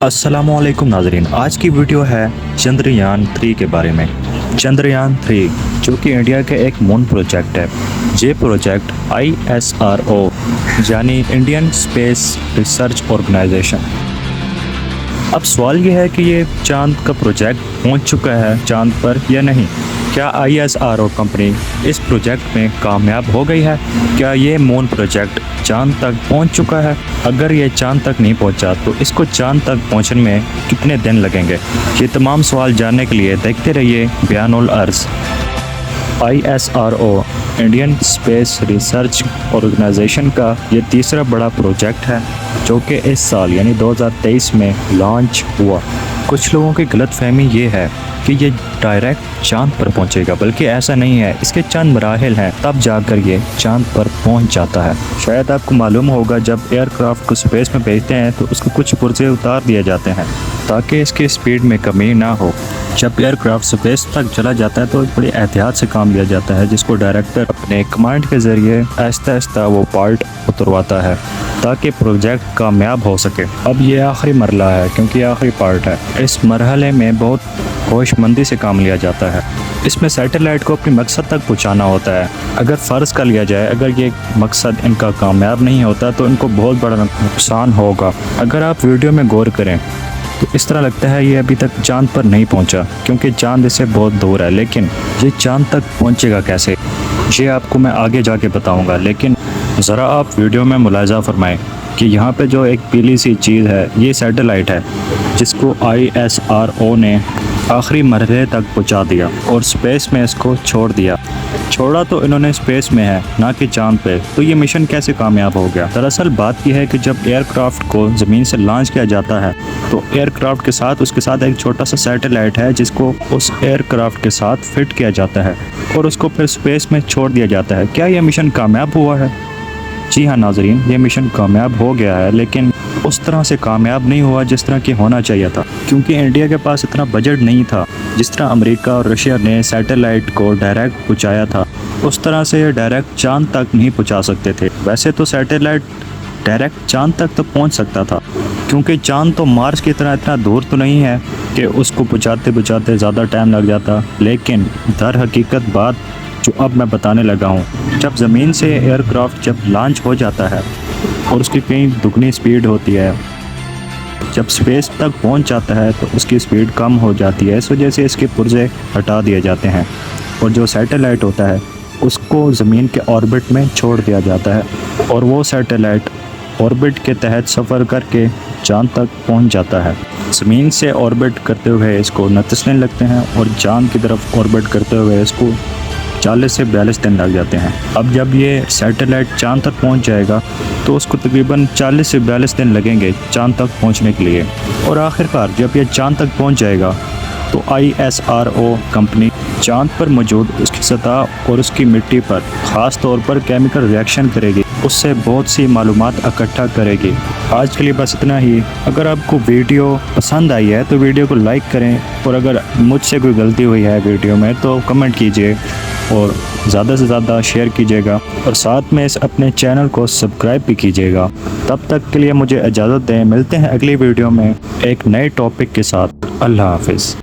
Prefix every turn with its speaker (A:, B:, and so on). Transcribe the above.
A: अस्सलामुअलैकुम नाजरीन, आज की वीडियो है चंद्रयान 3 के बारे में। चंद्रयान 3 जो कि इंडिया के एक मून प्रोजेक्ट है। ये प्रोजेक्ट ISRO यानी इंडियन स्पेस रिसर्च ऑर्गेनाइजेशन। अब सवाल ये है कि ये चांद का प्रोजेक्ट पहुंच चुका है चांद पर या नहीं। क्या ISRO कंपनी इस प्रोजेक्ट में कामयाब हो गई है? क्या ये मून प्रोजेक्ट चांद तक पहुंच चुका है? अगर ये चांद तक नहीं पहुंचा तो इसको चांद तक पहुंचने में कितने दिन लगेंगे? ये तमाम सवाल जानने के लिए देखते रहिए बयानुल अर्ज़। ISRO Indian space research organisation का ये तीसरा बड़ा प्रोजेक्ट है जो कि इस साल यानी 2023 में लॉन्च हुआ। कुछ लोगों की गलतफहमी ये है कि ये डायरेक्ट चांद पर पहुंचेगा, बल्कि ऐसा नहीं है। इसके चंद मराहिल हैं तब जाकर ये चांद पर पहुंच जाता है। शायद आपको मालूम होगा, जब एयरक्राफ्ट को स्पेस में भेजते हैं तो उसके कुछ पुर्जे उतार दिए जाते हैं ताकि इसकी स्पीड में कमी ना हो। जब एयरक्राफ्ट स्पेस तक चला जाता है तो बड़ी एहतियात से काम लिया जाता है, जिसको डायरेक्टर अपने कमांड के ज़रिए आहिस्ता आहिस्ता वो पार्ट उतरवाता है ताकि प्रोजेक्ट कामयाब हो सके। अब ये आखिरी मरला है क्योंकि आखिरी पार्ट है। इस मरहले में बहुत होशमंदी से काम लिया जाता है। इसमें सैटेलाइट को अपने मकसद तक पहुंचाना होता है। अगर फ़र्ज़ कर लिया जाए अगर ये मकसद इनका कामयाब नहीं होता तो इनको बहुत बड़ा नुकसान होगा। अगर आप वीडियो में गौर करें तो इस तरह लगता है ये अभी तक चांद पर नहीं पहुंचा क्योंकि चांद इससे बहुत दूर है। लेकिन ये चांद तक पहुंचेगा कैसे, ये आपको मैं आगे जाके बताऊंगा। लेकिन ज़रा आप वीडियो में मुलाहिज़ा फरमाएं कि यहाँ पे जो एक पीली सी चीज़ है ये सैटेलाइट है जिसको ISRO ने आखिरी मरहले तक पहुँचा दिया और स्पेस में इसको छोड़ दिया। छोड़ा तो इन्होंने स्पेस में है ना कि चांद पे। तो ये मिशन कैसे कामयाब हो गया? दरअसल बात यह है कि जब एयरक्राफ्ट को ज़मीन से लॉन्च किया जाता है तो एयरक्राफ्ट के साथ उसके साथ एक छोटा सा सैटेलाइट है जिसको उस एयरक्राफ्ट के साथ फिट किया जाता है और उसको फिर स्पेस में छोड़ दिया जाता है। क्या यह मिशन कामयाब हुआ है? जी हाँ नाजरीन, ये मिशन कामयाब हो गया है, लेकिन उस तरह से कामयाब नहीं हुआ जिस तरह की होना चाहिए था, क्योंकि इंडिया के पास इतना बजट नहीं था। जिस तरह अमेरिका और रशिया ने सैटेलाइट को डायरेक्ट पहुँचाया था उस तरह से डायरेक्ट चांद तक नहीं पहुँचा सकते थे। वैसे तो सैटेलाइट डायरेक्ट चांद तक तो पहुँच सकता था, क्योंकि चांद तो मार्स की तरह इतना दूर तो नहीं है कि उसको पहुँचाते ज़्यादा टाइम लग जाता। लेकिन दर हकीकत बात जो अब मैं बताने लगा हूँ, जब ज़मीन से एयरक्राफ्ट जब लॉन्च हो जाता है और उसकी कहीं दुगनी स्पीड होती है, जब स्पेस तक पहुँच जाता है तो उसकी स्पीड कम हो जाती है। इस वजह से इसके पुर्जे हटा दिए जाते हैं और जो सैटेलाइट होता है उसको ज़मीन के ऑर्बिट में छोड़ दिया जाता है और वो सैटेलाइट ऑर्बिट के तहत सफ़र करके चांद तक पहुँच जाता है। ज़मीन से ऑर्बिट करते हुए इसको 29 दिन लगते हैं और चांद की तरफ ऑर्बिट करते हुए इसको 40 से 42 दिन लग जाते हैं। अब जब ये सैटेलाइट चांद तक पहुंच जाएगा तो उसको तकरीबन 40 से 42 दिन लगेंगे चांद तक पहुंचने के लिए। और आखिरकार जब ये चांद तक पहुंच जाएगा तो ISRO कंपनी चांद पर मौजूद उसकी सतह और उसकी मिट्टी पर ख़ास तौर पर केमिकल रिएक्शन करेगी, उससे बहुत सी मालूमात इकट्ठा करेगी। आज के लिए बस इतना ही। अगर आपको वीडियो पसंद आई है तो वीडियो को लाइक करें, और अगर मुझसे कोई गलती हुई है वीडियो में तो कमेंट कीजिए और ज़्यादा से ज़्यादा शेयर कीजिएगा, और साथ में इस अपने चैनल को सब्सक्राइब भी कीजिएगा। तब तक के लिए मुझे इजाज़त दें। मिलते हैं अगली वीडियो में एक नए टॉपिक के साथ। अल्लाह हाफिज़।